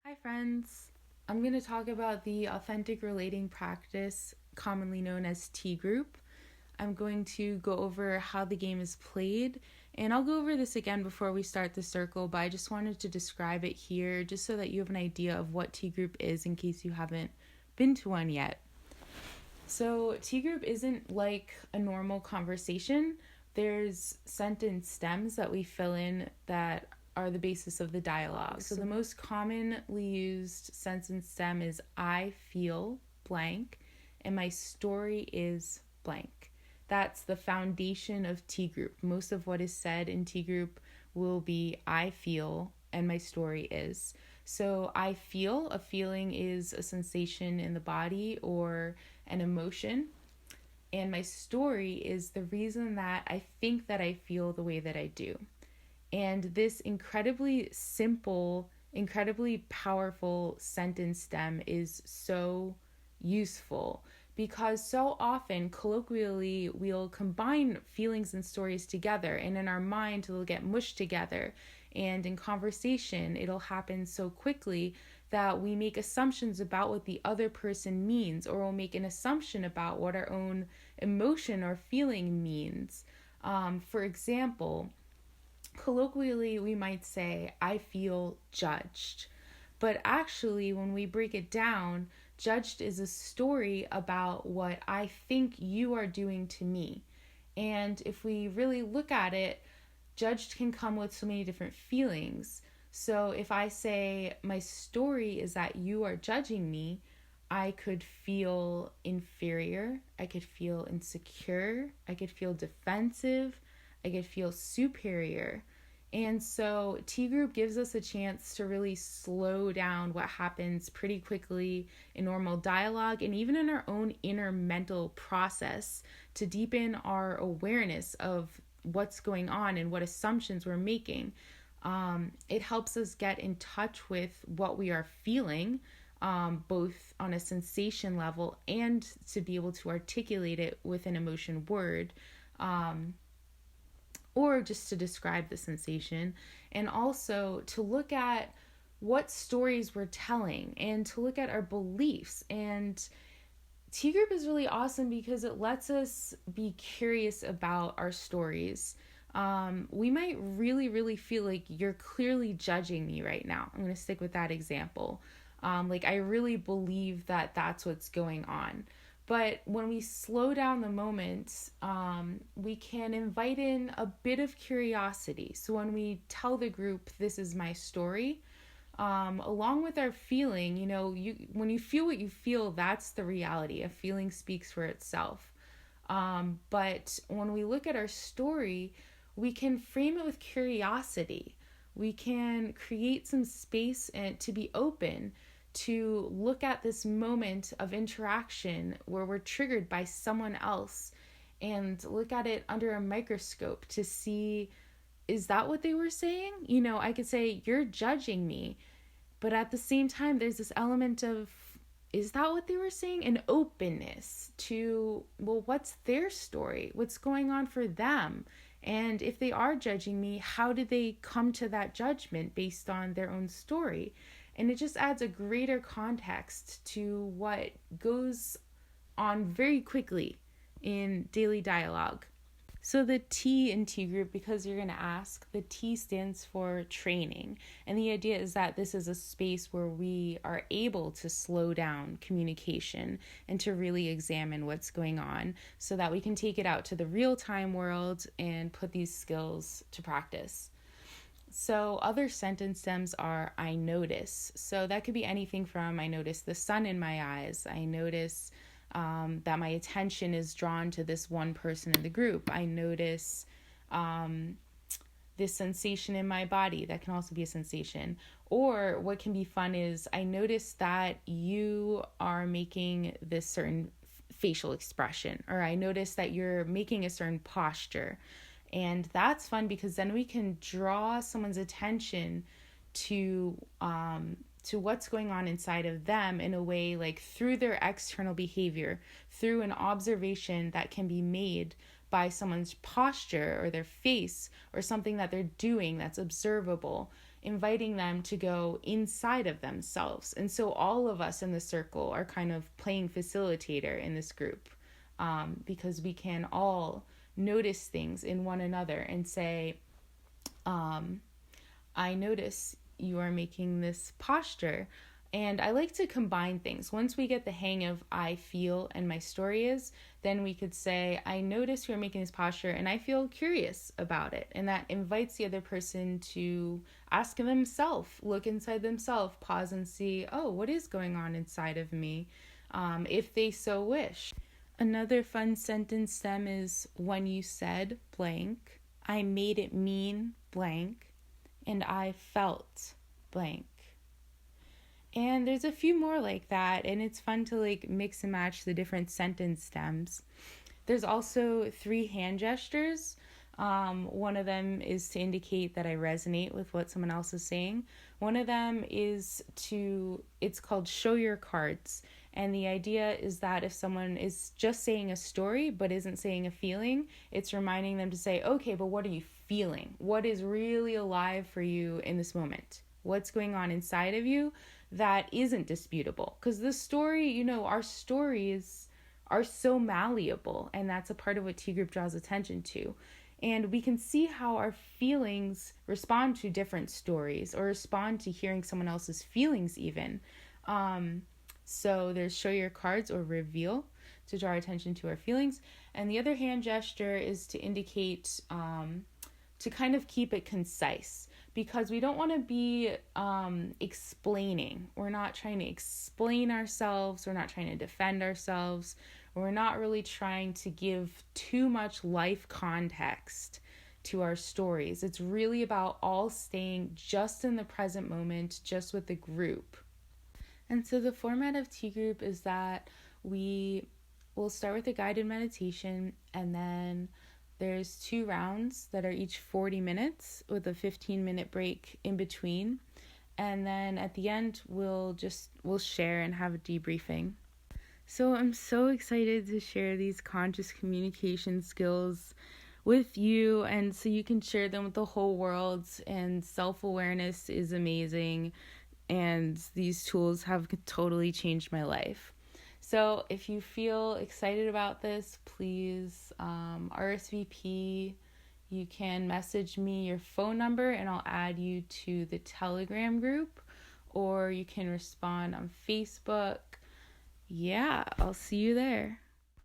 Hi, friends. I'm going to talk about the authentic relating practice, commonly known as T group. I'm going to go over how the game is played, and I'll go over this again before we start the circle, but I just wanted to describe it here just so that you have an idea of what T group is in case you haven't been to one yet. So, T group isn't like a normal conversation. There's sentence stems that we fill in that are the basis of the dialogue. So, the most commonly used sentence stem is I feel blank, and my story is blank. That's the foundation of T group. Most of what is said in T group will be I feel, and my story is. So I feel, a feeling is a sensation in the body or an emotion. And my story is the reason that I think that I feel the way that I do. And this incredibly simple, incredibly powerful sentence stem is so useful because so often, colloquially, we'll combine feelings and stories together, and in our mind, they'll get mushed together. And in conversation, it'll happen so quickly that we make assumptions about what the other person means, or we'll make an assumption about what our own emotion or feeling means. For example, colloquially, we might say, I feel judged. But actually, when we break it down, judged is a story about what I think you are doing to me. And if we really look at it, judged can come with so many different feelings. So if I say, my story is that you are judging me, I could feel inferior, I could feel insecure, I could feel defensive, I could feel superior. And so T group gives us a chance to really slow down what happens pretty quickly in normal dialogue and even in our own inner mental process to deepen our awareness of what's going on and what assumptions we're making. It helps us get in touch with what we are feeling, both on a sensation level and to be able to articulate it with an emotion word. Or just to describe the sensation, and also to look at what stories we're telling and to look at our beliefs. And T group is really awesome because it lets us be curious about our stories. We might really feel like you're clearly judging me right now. I'm going to stick with that example. I really believe that that's what's going on. But when we slow down the moment, we can invite in a bit of curiosity. So when we tell the group, this is my story, along with our feeling, when you feel what you feel, that's the reality. A feeling speaks for itself. But when we look at our story, we can frame it with curiosity. We can create some space and to be open to look at this moment of interaction where we're triggered by someone else and look at it under a microscope to see, is that what they were saying? I could say, you're judging me. But at the same time, there's this element of, is that what they were saying? An openness to, well, what's their story? What's going on for them? And if they are judging me, how did they come to that judgment based on their own story? And it just adds a greater context to what goes on very quickly in daily dialogue. So the T in T group, because you're going to ask, the T stands for training. And the idea is that this is a space where we are able to slow down communication and to really examine what's going on so that we can take it out to the real-time world and put these skills to practice. So other sentence stems are I notice. So that could be anything from I notice the sun in my eyes. I notice that my attention is drawn to this one person in the group. I notice this sensation in my body. That can also be a sensation. Or what can be fun is I notice that you are making this certain facial expression, or I notice that you're making a certain posture. And that's fun because then we can draw someone's attention to what's going on inside of them in a way like through their external behavior, through an observation that can be made by someone's posture or their face or something that they're doing that's observable. inviting them to go inside of themselves. And so all of us in the circle are kind of playing facilitator in this group, because we can all notice things in one another and say, I notice you are making this posture. And I like to combine things. Once we get the hang of I feel and my story is, then we could say, I notice you're making this posture and I feel curious about it. And that invites the other person to ask themselves, look inside themselves, pause and see, oh, what is going on inside of me, if they so wish. Another fun sentence stem is, when you said blank, I made it mean blank, and I felt blank. And there's a few more like that, and it's fun to like mix and match the different sentence stems. There's also 3 hand gestures. One of them is to indicate that I resonate with what someone else is saying. One of them is it's called show your cards. And the idea is that if someone is just saying a story but isn't saying a feeling, it's reminding them to say, okay, but what are you feeling? What is really alive for you in this moment? What's going on inside of you that isn't disputable? Because the story, our stories are so malleable, and that's a part of what T Group draws attention to. And we can see how our feelings respond to different stories or respond to hearing someone else's feelings even. So there's show your cards or reveal to draw attention to our feelings. And the other hand gesture is to indicate, to kind of keep it concise, because we don't want to be explaining. We're not trying to explain ourselves. We're not trying to defend ourselves. We're not really trying to give too much life context to our stories. It's really about all staying just in the present moment, just with the group. And so the format of T Group is that we will start with a guided meditation, and then there's 2 rounds that are each 40 minutes with a 15-minute break in between. And then at the end, we'll share and have a debriefing. So I'm so excited to share these conscious communication skills with you, and so you can share them with the whole world. And self-awareness is amazing, and these tools have totally changed my life. So if you feel excited about this, please RSVP. You can message me your phone number and I'll add you to the Telegram group, or you can respond on Facebook. Yeah, I'll see you there.